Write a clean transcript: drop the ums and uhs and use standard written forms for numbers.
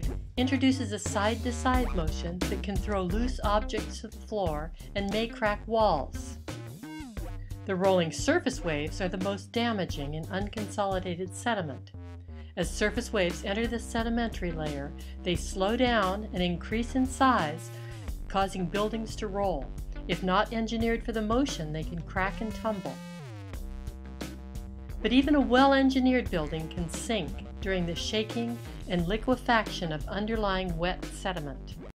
wave introduces a side-to-side motion that can throw loose objects to the floor and may crack walls. The rolling surface waves are the most damaging in unconsolidated sediment. As surface waves enter the sedimentary layer, they slow down and increase in size, causing buildings to roll. If not engineered for the motion, they can crack and tumble. But even a well-engineered building can sink during the shaking and liquefaction of underlying wet sediment.